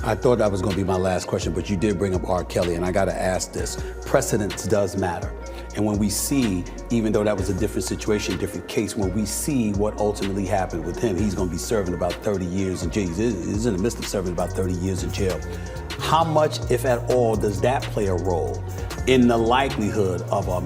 I thought that was going to be my last question, but you did bring up R. Kelly, and I got to ask this. Precedence does matter. And when we see, even though that was a different situation, different case, when we see what ultimately happened with him, he's going to be serving about 30 years in jail. He's in the midst of serving about 30 years in jail. How much, if at all, does that play a role in the likelihood of a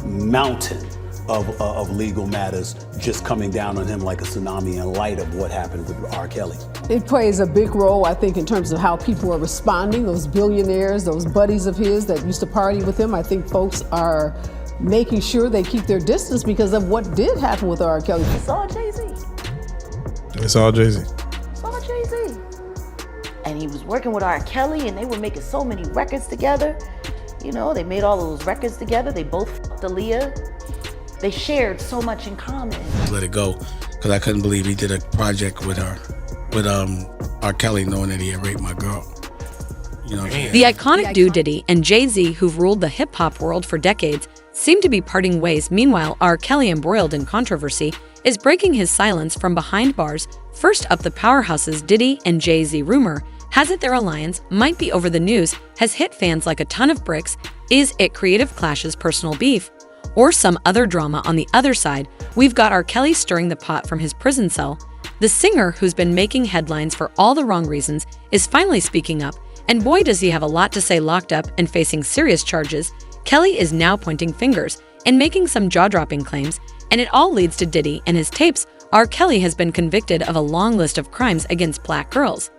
mountain of legal matters just coming down on him like a tsunami in light of what happened with R. Kelly? It plays a big role, I think, in terms of how people are responding. Those billionaires, those buddies of his that used to party with him, I think folks are making sure they keep their distance because of what did happen with R. Kelly. It's all Jay-Z. It's all Jay-Z. It's all Jay-Z. And he was working with R. Kelly, and they were making so many records together. You know, they made all those records together. They both fucked Aaliyah. They shared so much in common. Let it go, because I couldn't believe he did a project with her, with R. Kelly, knowing that he had raped my girl. You know what I'm saying? The iconic dude Diddy and Jay-Z, who've ruled the hip-hop world for decades, seem to be parting ways. Meanwhile, R. Kelly, embroiled in controversy, is breaking his silence from behind bars. First up, the powerhouses Diddy and Jay-Z. Rumor has it their alliance might be over. The news has hit fans like a ton of bricks. Is it creative clashes, personal beef, or some other drama? On the other side, we've got R. Kelly stirring the pot from his prison cell. The singer, who's been making headlines for all the wrong reasons, is finally speaking up, and boy does he have a lot to say. Locked up and facing serious charges, Kelly is now pointing fingers and making some jaw-dropping claims, and it all leads to Diddy and his tapes. R. Kelly has been convicted of a long list of crimes against black girls,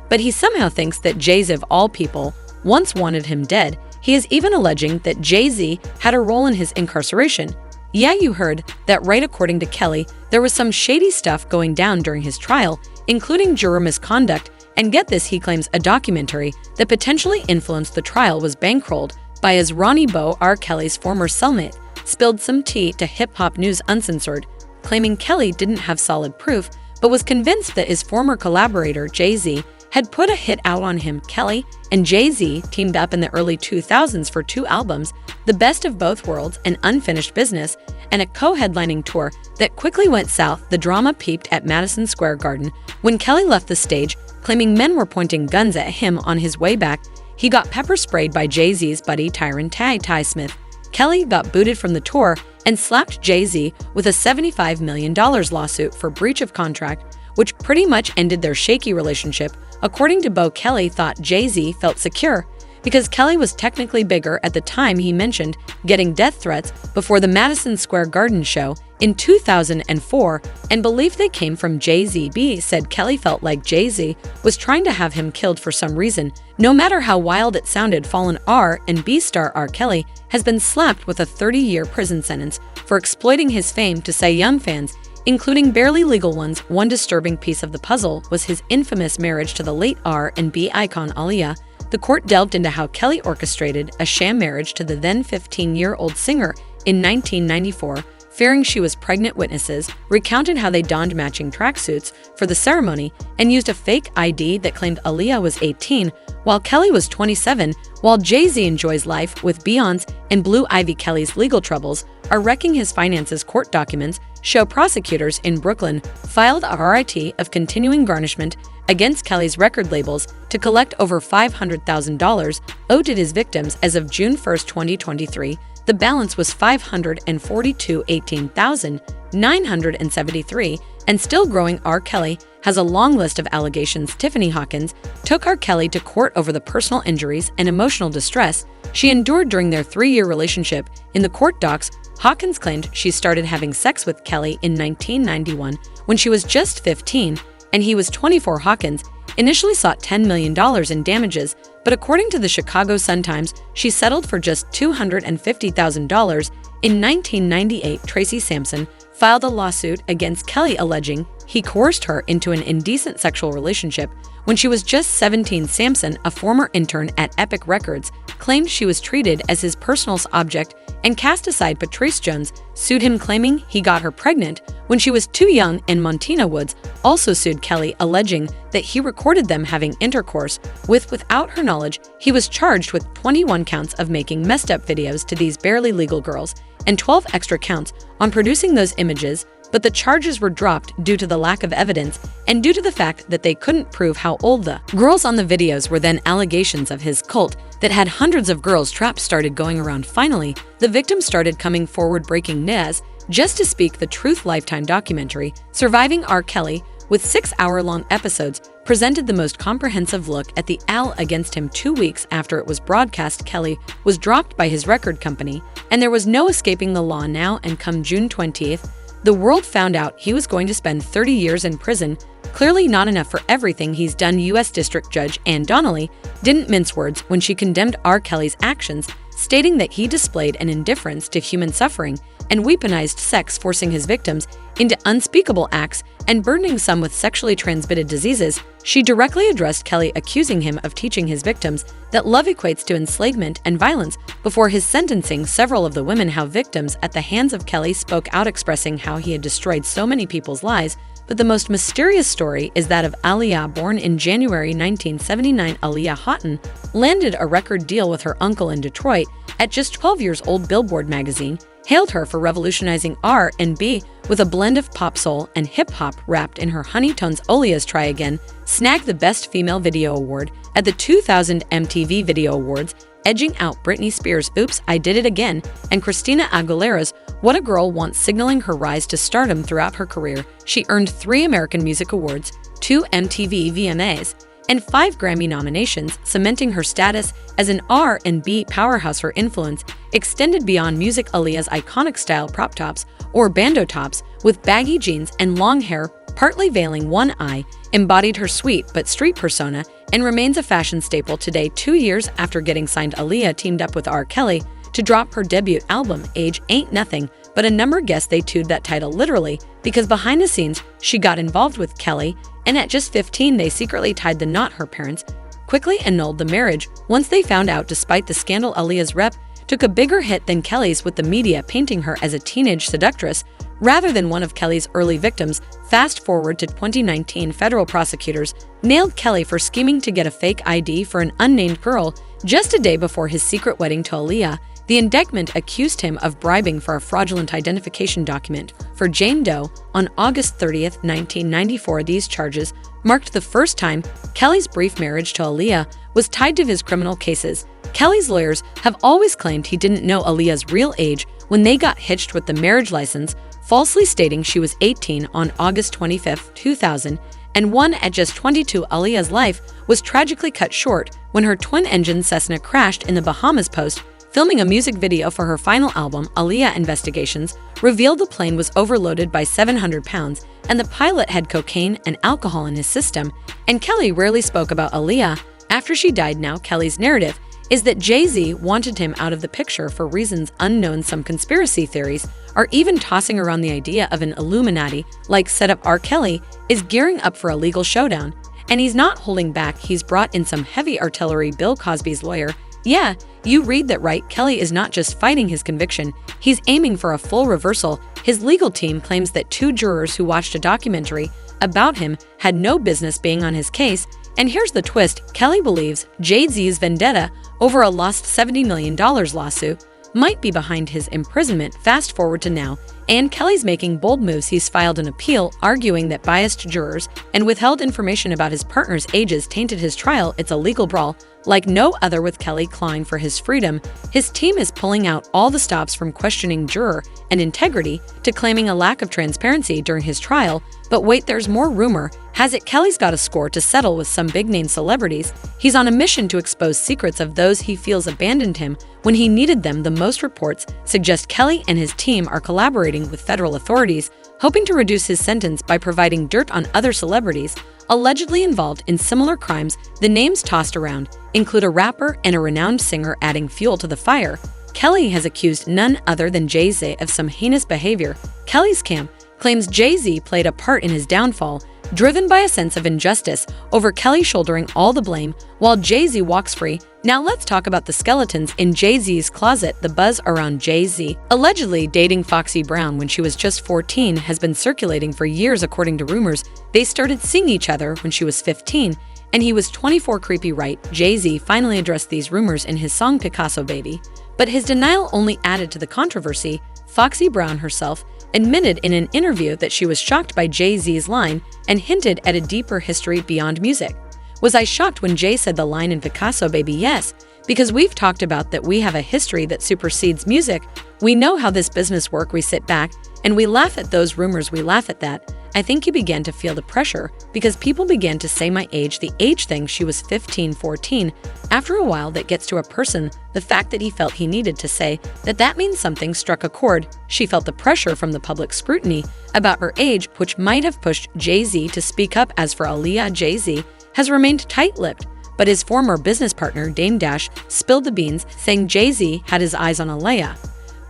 but he somehow thinks that Jay-Z, of all people, once wanted him dead. He is even alleging that Jay-Z had a role in his incarceration. Yeah, you heard that right. According to Kelly, there was some shady stuff going down during his trial, including juror misconduct, and get this, he claims a documentary that potentially influenced the trial was bankrolled by his Ronnie Bo, R. Kelly's former cellmate, spilled some tea to Hip Hop News Uncensored, claiming Kelly didn't have solid proof, but was convinced that his former collaborator, Jay-Z, had put a hit out on him. Kelly and Jay-Z teamed up in the early 2000s for 2 albums, The Best of Both Worlds and Unfinished Business, and a co-headlining tour that quickly went south. The drama peaked at Madison Square Garden when Kelly left the stage, claiming men were pointing guns at him. On his way back, he got pepper sprayed by Jay-Z's buddy Tyron Ty Smith. Kelly got booted from the tour and slapped Jay-Z with a $75 million lawsuit for breach of contract, which pretty much ended their shaky relationship. According to Bo, Kelly thought Jay-Z felt secure because Kelly was technically bigger at the time. He mentioned getting death threats before the Madison Square Garden show in 2004 and believed they came from Jay-Z. B said Kelly felt like Jay-Z was trying to have him killed for some reason. No matter how wild it sounded, fallen R&B star R. Kelly has been slapped with a 30-year prison sentence for exploiting his fame to say young fans, including barely legal ones. One disturbing piece of the puzzle was his infamous marriage to the late R&B icon Aaliyah. The court delved into how Kelly orchestrated a sham marriage to the then 15-year-old singer in 1994, fearing she was pregnant. Witnesses recounted how they donned matching tracksuits for the ceremony and used a fake ID that claimed Aaliyah was 18 while Kelly was 27. While Jay-Z enjoys life with Beyonce and Blue Ivy, Kelly's legal troubles are wrecking his finances. Court documents show prosecutors in Brooklyn filed a writ of continuing garnishment against Kelly's record labels to collect over $500,000 owed to his victims. As of June 1, 2023, the balance was $542,18,973 and still growing. R. Kelly has a long list of allegations. Tiffany Hawkins took R. Kelly to court over the personal injuries and emotional distress she endured during their 3-year relationship. In the court docs, Hawkins claimed she started having sex with Kelly in 1991 when she was just 15 and he was 24. Hawkins initially sought $10 million in damages, but according to the Chicago Sun-Times, she settled for just $250,000. In 1998, Tracy Sampson filed a lawsuit against Kelly alleging he coerced her into an indecent sexual relationship when she was just 17. Sampson, a former intern at Epic Records, claimed she was treated as his personal object and cast aside. Patrice Jones sued him, claiming he got her pregnant when she was too young, and Montina Woods also sued Kelly, alleging that he recorded them having intercourse without her knowledge. He was charged with 21 counts of making messed up videos to these barely legal girls and 12 extra counts on producing those images but the charges were dropped due to the lack of evidence and due to the fact that they couldn't prove how old the girls on the videos were. Then allegations of his cult that had hundreds of girls trapped started going around. Finally, the victim started coming forward, breaking news just to speak the truth. Lifetime documentary Surviving R. Kelly, with 6-hour-long episodes, presented the most comprehensive look at the all against him. 2 weeks after it was broadcast, Kelly was dropped by his record company, and there was no escaping the law now. And come June 20th, the world found out he was going to spend 30 years in prison. Clearly not enough for everything he's done. U.S. District Judge Ann Donnelly didn't mince words when she condemned R. Kelly's actions, stating that he displayed an indifference to human suffering and weaponized sex, forcing his victims into unspeakable acts and burdening some with sexually transmitted diseases. She directly addressed Kelly, accusing him of teaching his victims that love equates to enslavement and violence. Before his sentencing, several of the women how victims at the hands of Kelly spoke out, expressing how he had destroyed so many people's lives. But the most mysterious story is that of Aaliyah. Born in January 1979, Aaliyah Houghton landed a record deal with her uncle in Detroit. At just 12 years old, Billboard magazine hailed her for revolutionizing R&B with a blend of pop, soul, and hip-hop wrapped in her honey tones. Aaliyah's Try Again snagged the Best Female Video Award at the 2000 MTV Video Awards, edging out Britney Spears' Oops, I Did It Again and Christina Aguilera's What a Girl Wants, signaling her rise to stardom. Throughout her career, she earned 3 American Music Awards, 2 MTV VMAs, and 5 Grammy nominations, cementing her status as an R&B powerhouse. Her influence extended beyond music. Aaliyah's iconic style, crop tops or bandeau tops with baggy jeans and long hair partly veiling one eye, embodied her sweet but street persona and remains a fashion staple today. 2 years after getting signed, Aaliyah teamed up with R. Kelly to drop her debut album, Age Ain't Nothing But a Number. Guess they chewed that title literally, because behind the scenes, she got involved with Kelly, and at just 15, they secretly tied the knot. Her parents quickly annulled the marriage once they found out. Despite the scandal, Aaliyah's rep took a bigger hit than Kelly's, with the media painting her as a teenage seductress rather than one of Kelly's early victims. Fast forward to 2019, federal prosecutors nailed Kelly for scheming to get a fake ID for an unnamed girl just a day before his secret wedding to Aaliyah. The indictment accused him of bribing for a fraudulent identification document for Jane Doe on August 30th, 1994. These charges marked the first time Kelly's brief marriage to Aaliyah was tied to his criminal cases. Kelly's lawyers have always claimed he didn't know Aaliyah's real age when they got hitched with the marriage license, falsely stating she was 18 on August 25, 2001. At just 22, Aaliyah's life was tragically cut short when her twin-engine Cessna crashed in the Bahamas. Post filming a music video for her final album, Aaliyah, investigations revealed the plane was overloaded by 700 pounds and the pilot had cocaine and alcohol in his system. And Kelly rarely spoke about Aaliyah after she died. Now, Kelly's narrative is that Jay-Z wanted him out of the picture for reasons unknown. Some conspiracy theories are even tossing around the idea of an Illuminati-like setup. R. Kelly is gearing up for a legal showdown, and he's not holding back. He's brought in some heavy artillery. Bill Cosby's lawyer. Yeah, you read that right. Kelly is not just fighting his conviction, he's aiming for a full reversal. His legal team claims that 2 jurors who watched a documentary about him had no business being on his case. And here's the twist: Kelly believes Jay-Z's vendetta over a lost $70 million lawsuit might be behind his imprisonment. Fast forward to now, and Kelly's making bold moves. He's filed an appeal arguing that biased jurors and withheld information about his partner's ages tainted his trial. It's a legal brawl like no other, with Kelly clawing for his freedom. His team is pulling out all the stops from questioning juror and integrity to claiming a lack of transparency during his trial. But wait, there's more. Rumor has it Kelly's got a score to settle with some big-name celebrities. He's on a mission to expose secrets of those he feels abandoned him when he needed them the most. Reports suggest Kelly and his team are collaborating with federal authorities, hoping to reduce his sentence by providing dirt on other celebrities allegedly involved in similar crimes. The names tossed around include a rapper and a renowned singer, adding fuel to the fire. Kelly has accused none other than Jay-Z of some heinous behavior. Kelly's camp claims Jay-Z played a part in his downfall, driven by a sense of injustice over Kelly shouldering all the blame while Jay-Z walks free. Now let's talk about the skeletons in Jay-Z's closet. The buzz around Jay-Z allegedly dating Foxy Brown when she was just 14 has been circulating for years. According to rumors, they started seeing each other when she was 15 and he was 24. Creepy, right? Jay-Z finally addressed these rumors in his song Picasso Baby, but his denial only added to the controversy. Foxy Brown herself admitted in an interview that she was shocked by Jay-Z's line and hinted at a deeper history beyond music. Was I shocked when Jay said the line in Picasso Baby? Yes, because we've talked about that we have a history that supersedes music. We know how this business works. We sit back and we laugh at those rumors. We laugh at that. I think he began to feel the pressure because people began to say my age, the age thing. She was 15, 14. After a while, that gets to a person. The fact that he felt he needed to say that means something struck a chord. She felt the pressure from the public scrutiny about her age, which might have pushed Jay-Z to speak up. As for Aaliyah, Jay-Z has remained tight-lipped, but his former business partner, Dame Dash, spilled the beans, saying Jay-Z had his eyes on Aaliyah.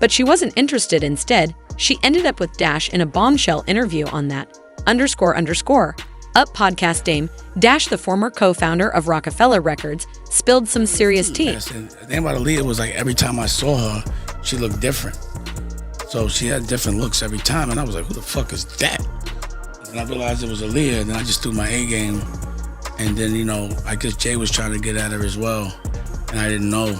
But she wasn't interested. Instead, she ended up with Dash in a Bombshell interview on that __. Up podcast Dame Dash, the former co-founder of Rockefeller Records, spilled some serious tea. Yes, and the thing about Aaliyah was like every time I saw her, she looked different. So she had different looks every time, and I was like, who the fuck is that? And I realized it was Aaliyah, and then I just threw my A game. And then, I guess Jay was trying to get at her as well, and I didn't know.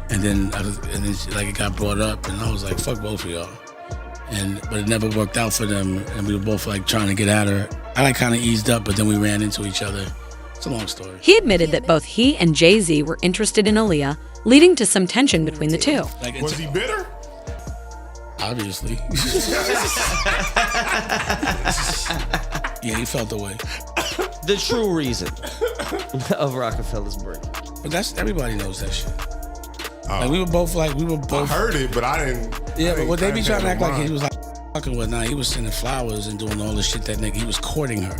And then it got brought up, and I was like, fuck both of y'all. But it never worked out for them, and we were both like trying to get at her. I kind of eased up, but then we ran into each other. It's a long story. He admitted that both he and Jay-Z were interested in Aaliyah, leading to some tension between the two. Was he bitter? Obviously. Yeah, he felt the way. The true reason of Rockefeller's break. But everybody knows that shit. Like we were both. I heard it, but I didn't. Yeah, but what they be trying to act like he was like fucking with. Nah, he was sending flowers and doing all the shit that nigga. He was courting her,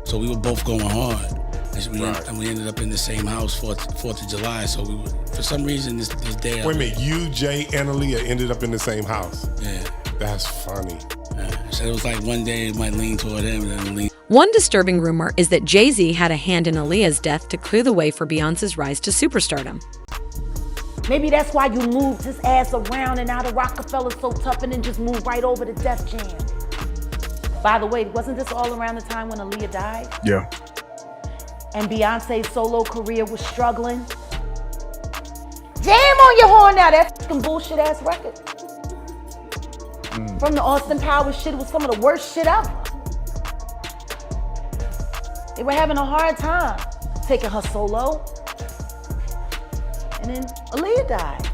so we were both going hard, and we ended up in the same house 4th of July. So we were, for some reason, this day. Wait a minute, you, Jay, and Aaliyah ended up in the same house. Yeah, that's funny. So it was like one day it might lean toward him, and then lean. One disturbing rumor is that Jay-Z had a hand in Aaliyah's death to clear the way for Beyonce's rise to superstardom. Maybe that's why you moved his ass around and out of Rockefeller so tough and then just moved right over to Def Jam. By the way, wasn't this all around the time when Aaliyah died? Yeah. And Beyonce's solo career was struggling? Jam on your horn now, that fucking bullshit ass record. From the Austin Powers shit, it was some of the worst shit ever. They were having a hard time taking her solo. And then Aaliyah died.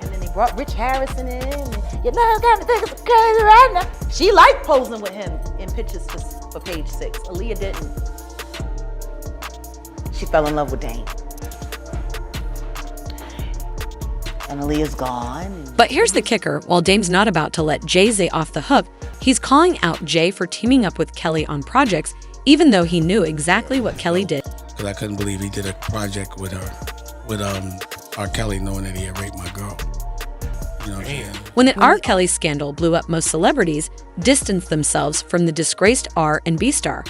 And then they brought Rich Harrison in. And you know, kind of think it's crazy right now. She liked posing with him in pictures for Page 6. Aaliyah didn't. She fell in love with Dame. And Aaliyah's gone. But here's the kicker. While Dame's not about to let Jay-Z off the hook, he's calling out Jay for teaming up with Kelly on projects, even though he knew exactly what Kelly did. Because I couldn't believe he did a project with her. With R. Kelly, knowing that he had raped my girl. You know what I'm saying? When the R. Kelly scandal blew up, most celebrities distanced themselves from the disgraced R&B star.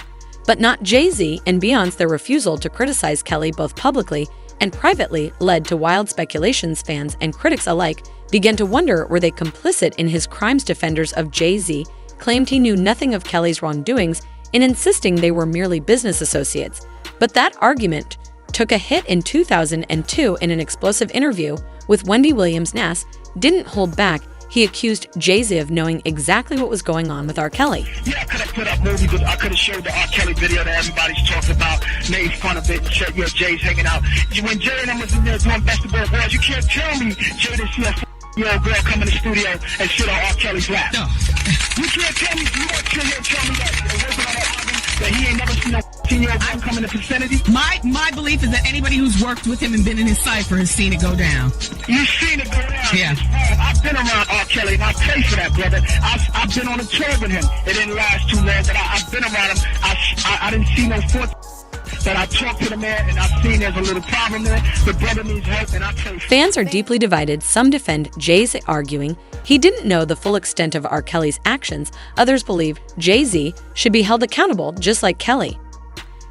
But not Jay-Z and Beyonce. Their refusal to criticize Kelly both publicly and privately led to wild speculations. Fans and critics alike began to wonder, were they complicit in his crimes? Defenders of Jay-Z claimed he knew nothing of Kelly's wrongdoings in insisting they were merely business associates. But that argument took a hit in 2002 in an explosive interview with Wendy Williams-Nass. Didn't hold back. He accused Jay-Z of knowing exactly what was going on with R. Kelly. Yeah, I could have put up movies, but I could have showed the R. Kelly video that everybody's talking about, made fun of it, said, yeah, Jay's hanging out. When Jay and I was in there doing basketball boys, you can't tell me Jay didn't see a year-old girl come in the studio and sit on R. Kelly's lap. No. You can't tell me, you want to tell me that it wasn't on that album, that he ain't never seen a 10-year-old girl come in the vicinity? My belief is that anybody who's worked with him and been in his cipher has seen it go down. You've seen it go down? Yeah. I've been around R. Kelly, and I pay for that, brother. I've been on a tour with him. It didn't last too long, but I've been around him. I didn't see no foot. But I talked to the man, and I've seen there's a little problem there. The brother needs help, and I tell you. Fans are deeply divided. Some defend Jay-Z, arguing he didn't know the full extent of R. Kelly's actions. Others believe Jay-Z should be held accountable, just like Kelly.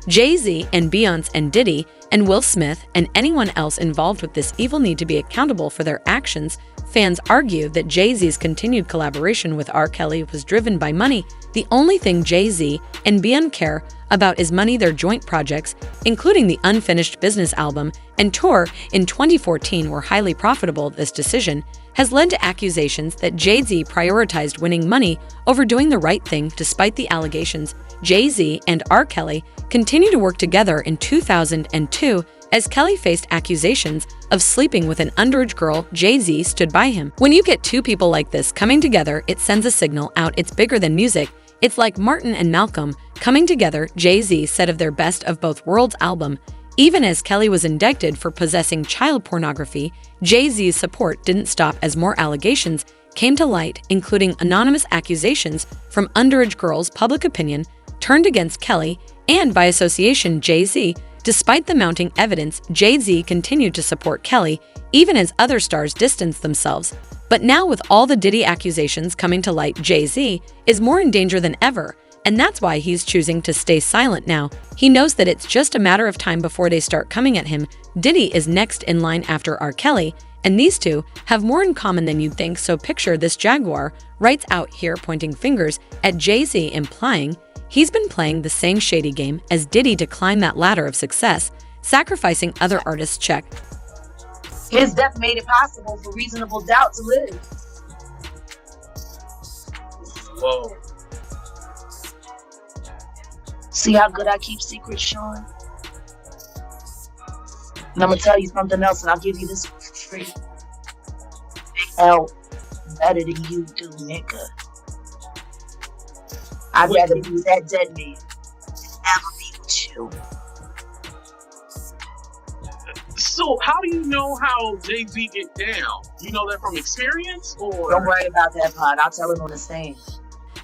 Jay-Z and Beyonce and Diddy and Will Smith and anyone else involved with this evil need to be accountable for their actions, fans argue that Jay-Z's continued collaboration with R. Kelly was driven by money. The only thing Jay-Z and Beyonce care about is money. Their joint projects, including the unfinished business album and tour in 2014, were highly profitable. This decision has led to accusations that Jay-Z prioritized winning money over doing the right thing. Despite the allegations, Jay-Z and R. Kelly continued to work together in 2002 as Kelly faced accusations of sleeping with an underage girl. Jay-Z stood by him. When you get two people like this coming together, it sends a signal out. It's bigger than music. It's like Martin and Malcolm coming together, Jay-Z said of their Best of Both Worlds album. Even as Kelly was indicted for possessing child pornography, Jay-Z's support didn't stop as more allegations came to light, including anonymous accusations from underage girls. Public opinion turned against Kelly, and by association, Jay-Z. Despite the mounting evidence, Jay-Z continued to support Kelly, even as other stars distanced themselves. But now, with all the Diddy accusations coming to light, Jay-Z is more in danger than ever, and that's why he's choosing to stay silent now. He knows that it's just a matter of time before they start coming at him. Diddy is next in line after R. Kelly, and these two have more in common than you'd think. So picture this: Jaguar writes out here, pointing fingers at Jay-Z, implying he's been playing the same shady game as Diddy to climb that ladder of success, sacrificing other artists. Check. His death made it possible for reasonable doubt to live. Whoa. See how good I keep secrets, Sean? And I'm gonna tell you something else, and I'll give you this for free. Big L better than you do, nigga. I'd rather be with that dead man than ever be with you. So how do you know how Jay-Z get down? You know that from experience, or? Don't worry about that part. I'll tell it on the stand.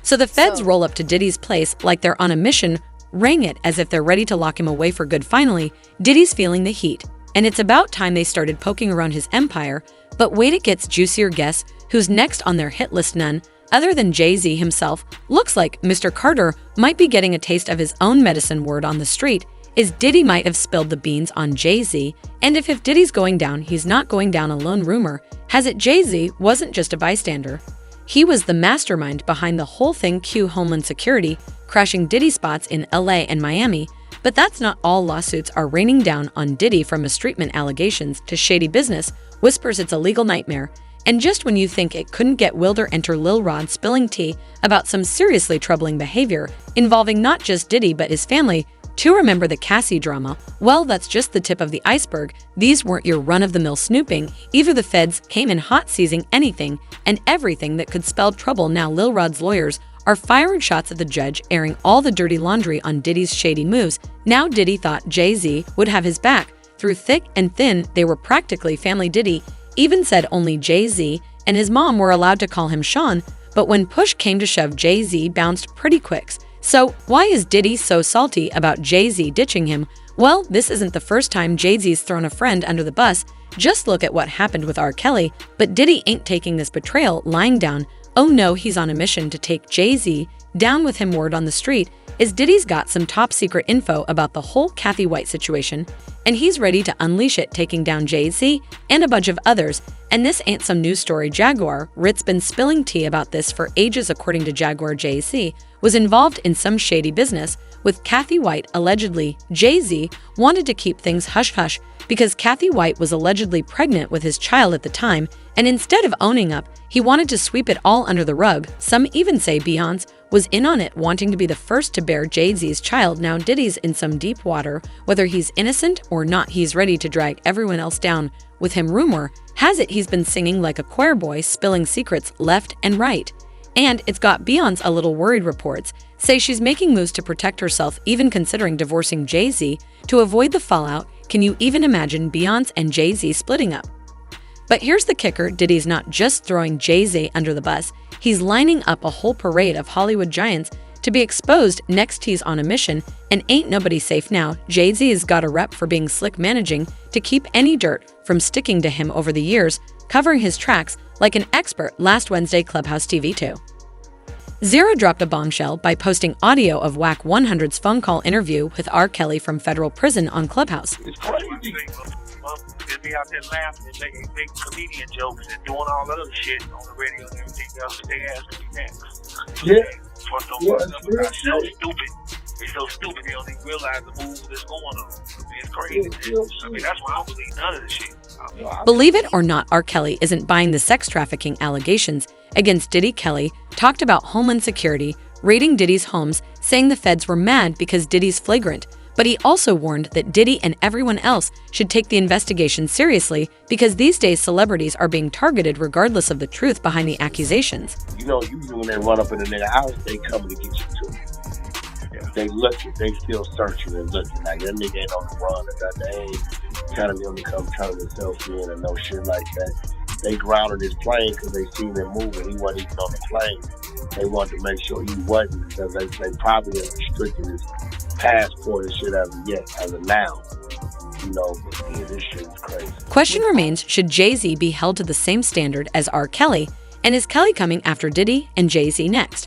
So the feds roll up to Diddy's place like they're on a mission, ring it as if they're ready to lock him away for good. Finally, Diddy's feeling the heat, and it's about time they started poking around his empire. But wait, it gets juicier. Guess who's next on their hit list? None other than Jay-Z himself. Looks like Mr. Carter might be getting a taste of his own medicine. Word on the street is Diddy might have spilled the beans on Jay-Z, and if Diddy's going down, he's not going down alone. Rumor has it Jay-Z wasn't just a bystander. He was the mastermind behind the whole thing. Cue Homeland Security crashing Diddy spots in LA and Miami. But that's not all. Lawsuits are raining down on Diddy, from mistreatment allegations to shady business whispers. It's a legal nightmare. And just when you think it couldn't get wilder, enter Lil Rod spilling tea about some seriously troubling behavior involving not just Diddy but his family. To remember the Cassie drama? Well, that's just the tip of the iceberg. These weren't your run-of-the-mill snooping. Either the feds came in hot, seizing anything and everything that could spell trouble. Now Lil Rod's lawyers are firing shots at the judge, airing all the dirty laundry on Diddy's shady moves. Now Diddy thought Jay-Z would have his back. Through thick and thin, they were practically family. Diddy even said only Jay-Z and his mom were allowed to call him Sean, but when push came to shove, Jay-Z bounced pretty quick. So why is Diddy so salty about Jay-Z ditching him? Well, this isn't the first time Jay-Z's thrown a friend under the bus. Just look at what happened with R. Kelly. But Diddy ain't taking this betrayal lying down. Oh no, he's on a mission to take Jay-Z down with him. Word on the street is Diddy's got some top secret info about the whole Kathy White situation, and he's ready to unleash it, taking down Jay-Z and a bunch of others. And this ain't some news story. Jaguar Rit's been spilling tea about this for ages. According to Jaguar, Jay-Z was involved in some shady business with Kathy White. Allegedly, Jay-Z wanted to keep things hush-hush because Kathy White was allegedly pregnant with his child at the time, and instead of owning up, he wanted to sweep it all under the rug. Some even say Beyonce was in on it, wanting to be the first to bear Jay-Z's child. Now Diddy's in some deep water. Whether he's innocent or not, he's ready to drag everyone else down with him. Rumor has it he's been singing like a choir boy, spilling secrets left and right. And it's got Beyonce a little worried. Reports say she's making moves to protect herself, even considering divorcing Jay-Z to avoid the fallout. Can you even imagine Beyonce and Jay-Z splitting up? But here's the kicker: Diddy's not just throwing Jay-Z under the bus, he's lining up a whole parade of Hollywood giants to be exposed next. He's on a mission, and ain't nobody safe now. Jay-Z's got a rep for being slick, managing to keep any dirt from sticking to him over the years, covering his tracks like an expert. Last Wednesday, Clubhouse TV 2 Zero dropped a bombshell by posting audio of Whack 100's phone call interview with R. Kelly from federal prison on Clubhouse. It's crazy. Just be out there laughing and making comedian jokes and doing all that other shit on the radio and everything else that they ask me next. Yeah. It's so stupid. It's so stupid they don't even realize the move that's going on. I mean, it's crazy. I mean, that's why I don't believe none of this shit. Believe it or not, R. Kelly isn't buying the sex trafficking allegations against Diddy. Kelly talked about Homeland Security raiding Diddy's homes, saying the feds were mad because Diddy's flagrant. But he also warned that Diddy and everyone else should take the investigation seriously because these days celebrities are being targeted regardless of the truth behind the accusations. You know, usually when they run up in a nigga house, they coming to get you too. They looking, they still searching and looking. Like, that nigga ain't on the run or nothing. They ain't telling him to come turn himself in or no shit like that. They grounded his plane because they seen him moving. He wasn't even on the plane. They wanted to make sure he wasn't because they probably have restricted his passport and shit as of now. You know, but yeah, this shit is crazy. Question remains, should Jay-Z be held to the same standard as R. Kelly? And is Kelly coming after Diddy and Jay-Z next?